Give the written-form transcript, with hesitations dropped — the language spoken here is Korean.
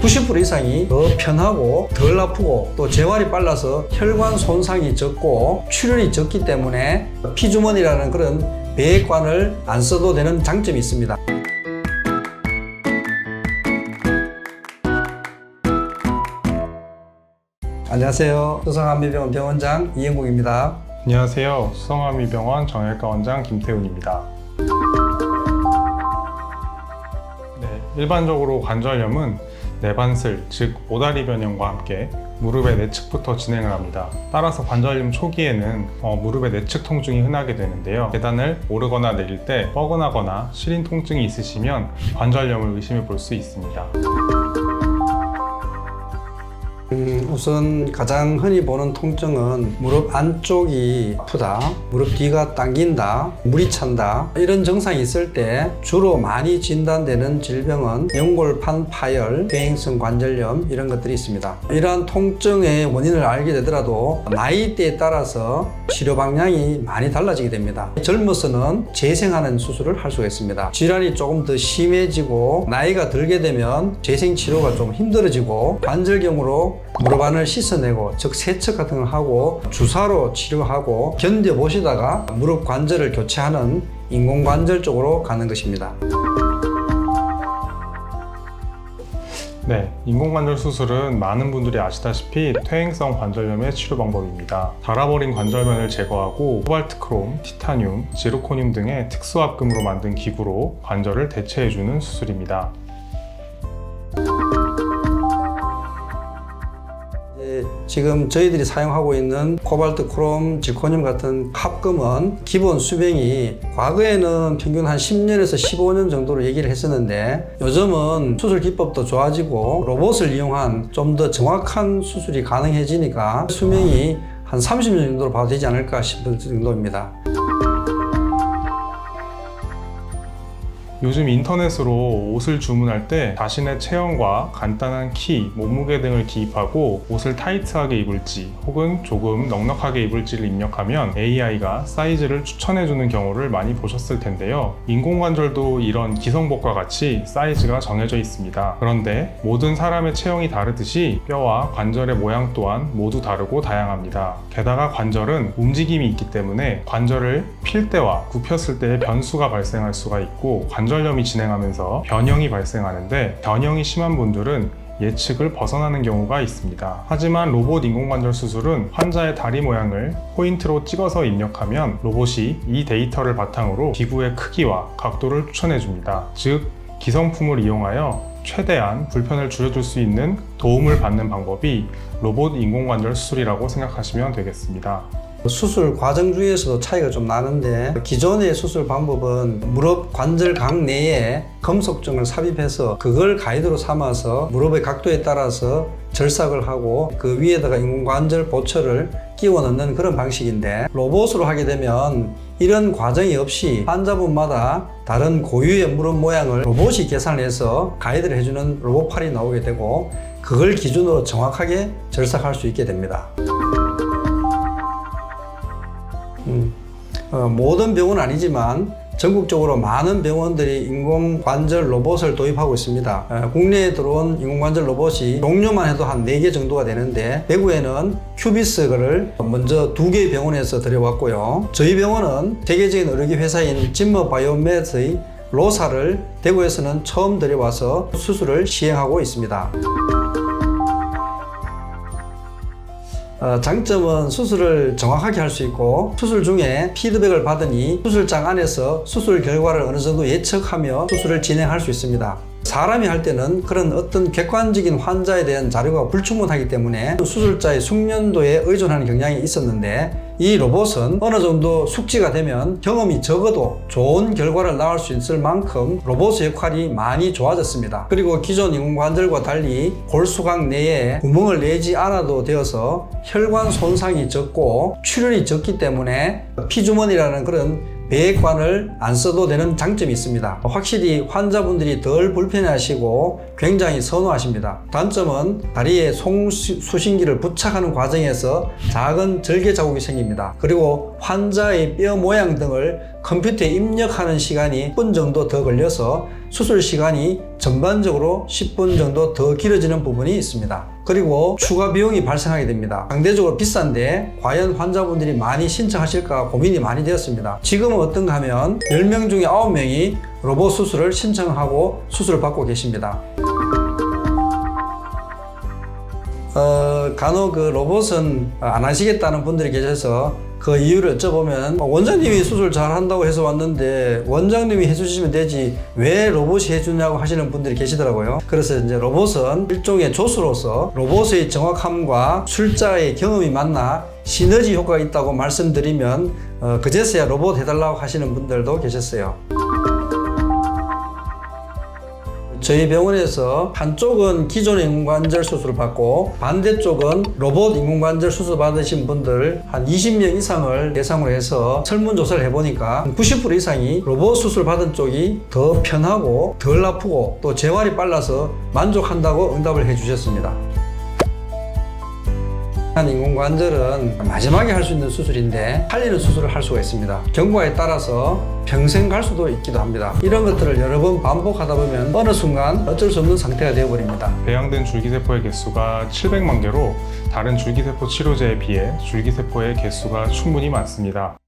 90% 이상이 더 편하고 덜 아프고 또 재활이 빨라서 혈관 손상이 적고 출혈이 적기 때문에 피주머니라는 그런 배액관을 안 써도 되는 장점이 있습니다. 안녕하세요. 수성암미병원 병원장 이영국입니다. 안녕하세요. 수성암미병원 정형외과 원장 김태훈입니다. 일반적으로 관절염은 내반슬, 즉 오다리 변형과 함께 무릎의 내측부터 진행을 합니다. 따라서 관절염 초기에는 무릎의 내측 통증이 흔하게 되는데요. 계단을 오르거나 내릴 때 뻐근하거나 시린 통증이 있으시면 관절염을 의심해 볼 수 있습니다. 우선 가장 흔히 보는 통증은 무릎 안쪽이 아프다, 무릎 뒤가 당긴다, 물이 찬다, 이런 증상이 있을 때 주로 많이 진단되는 질병은 연골판 파열, 퇴행성 관절염 이런 것들이 있습니다. 이러한 통증의 원인을 알게 되더라도 나이대에 따라서 치료 방향이 많이 달라지게 됩니다. 젊어서는 재생하는 수술을 할 수가 있습니다. 질환이 조금 더 심해지고 나이가 들게 되면 재생 치료가 좀 힘들어지고 관절경으로 무릎 안을 씻어내고 즉 세척 같은 걸 하고 주사로 치료하고 견뎌보시다가 무릎 관절을 교체하는 인공관절 쪽으로 가는 것입니다. 인공관절 수술은 많은 분들이 아시다시피 퇴행성 관절염의 치료 방법입니다. 닳아버린 관절면을 제거하고 코발트 크롬, 티타늄, 지르코늄 등의 특수합금으로 만든 기구로 관절을 대체해주는 수술입니다. 지금 저희들이 사용하고 있는 코발트, 크롬, 지르코늄 같은 합금은 기본 수명이 과거에는 평균 한 10년에서 15년 정도로 얘기를 했었는데 요즘은 수술 기법도 좋아지고 로봇을 이용한 좀 더 정확한 수술이 가능해지니까 수명이 한 30년 정도로 봐도 되지 않을까 싶을 정도입니다. 요즘 인터넷으로 옷을 주문할 때 자신의 체형과 간단한 키, 몸무게 등을 기입하고 옷을 타이트하게 입을지 혹은 조금 넉넉하게 입을지를 입력하면 AI가 사이즈를 추천해주는 경우를 많이 보셨을 텐데요. 인공관절도 이런 기성복과 같이 사이즈가 정해져 있습니다. 그런데 모든 사람의 체형이 다르듯이 뼈와 관절의 모양 또한 모두 다르고 다양합니다. 게다가 관절은 움직임이 있기 때문에 관절을 필 때와 굽혔을 때의 변수가 발생할 수가 있고 관절염이 진행하면서 변형이 발생하는데 변형이 심한 분들은 예측을 벗어나는 경우가 있습니다. 하지만 로봇 인공관절 수술은 환자의 다리 모양을 포인트로 찍어서 입력하면 로봇이 이 데이터를 바탕으로 기구의 크기와 각도를 추천해줍니다. 즉, 기성품을 이용하여 최대한 불편을 줄여줄 수 있는 도움을 받는 방법이 로봇 인공관절 수술이라고 생각하시면 되겠습니다. 수술 과정 중에서도 차이가 좀 나는데 기존의 수술 방법은 무릎 관절각 내에 금속정을 삽입해서 그걸 가이드로 삼아서 무릎의 각도에 따라서 절삭을 하고 그 위에다가 인공관절 보철을 끼워 넣는 그런 방식인데 로봇으로 하게 되면 이런 과정이 없이 환자분마다 다른 고유의 무릎 모양을 로봇이 계산해서 가이드를 해주는 로봇팔이 나오게 되고 그걸 기준으로 정확하게 절삭할 수 있게 됩니다. 모든 병원은 아니지만 전국적으로 많은 병원들이 인공관절 로봇을 도입하고 있습니다. 국내에 들어온 인공관절 로봇이 종류만 해도 한 4개 정도가 되는데 대구에는 큐비스를 먼저 2개의 병원에서 들여왔고요. 저희 병원은 세계적인 의료기 회사인 짐머바이오맷의 로사를 대구에서는 처음 들여와서 수술을 시행하고 있습니다. 장점은 수술을 정확하게 할 수 있고 수술 중에 피드백을 받으니 수술장 안에서 수술 결과를 어느 정도 예측하며 수술을 진행할 수 있습니다. 사람이 할 때는 그런 어떤 객관적인 환자에 대한 자료가 불충분하기 때문에 수술자의 숙련도에 의존하는 경향이 있었는데 이 로봇은 어느 정도 숙지가 되면 경험이 적어도 좋은 결과를 낳을 수 있을 만큼 로봇의 역할이 많이 좋아졌습니다. 그리고 기존 인공관절과 달리 골수각 내에 구멍을 내지 않아도 되어서 혈관 손상이 적고 출혈이 적기 때문에 피주머니라는 그런 배액관을 안 써도 되는 장점이 있습니다. 확실히 환자분들이 덜 불편해하시고 굉장히 선호하십니다. 단점은 다리에 송수신기를 부착하는 과정에서 작은 절개 자국이 생깁니다. 그리고 환자의 뼈 모양 등을 컴퓨터에 입력하는 시간이 10분 정도 더 걸려서 수술 시간이 전반적으로 10분 정도 더 길어지는 부분이 있습니다. 그리고 추가 비용이 발생하게 됩니다. 상대적으로 비싼데 과연 환자분들이 많이 신청하실까 고민이 많이 되었습니다. 지금은 어떤가 하면 10명 중에 9명이 로봇 수술을 신청하고 수술을 받고 계십니다. 간혹 그 로봇은 안 하시겠다는 분들이 계셔서 그 이유를 여쭤보면 원장님이 수술 잘 한다고 해서 왔는데 원장님이 해주시면 되지 왜 로봇이 해주냐고 하시는 분들이 계시더라고요. 그래서 이제 로봇은 일종의 조수로서 로봇의 정확함과 술자의 경험이 만나 시너지 효과가 있다고 말씀드리면 그제서야 로봇 해달라고 하시는 분들도 계셨어요. 저희 병원에서 한쪽은 기존의 인공관절 수술을 받고 반대쪽은 로봇 인공관절 수술 받으신 분들 한 20명 이상을 대상으로 해서 설문조사를 해보니까 90% 이상이 로봇 수술 받은 쪽이 더 편하고 덜 아프고 또 재활이 빨라서 만족한다고 응답을 해주셨습니다. 인공관절은 마지막에 할 수 있는 수술인데 살리는 수술을 할 수가 있습니다. 경과에 따라서 평생 갈 수도 있기도 합니다. 이런 것들을 여러 번 반복하다 보면 어느 순간 어쩔 수 없는 상태가 되어버립니다. 배양된 줄기세포의 개수가 700만 개로 다른 줄기세포 치료제에 비해 줄기세포의 개수가 충분히 많습니다.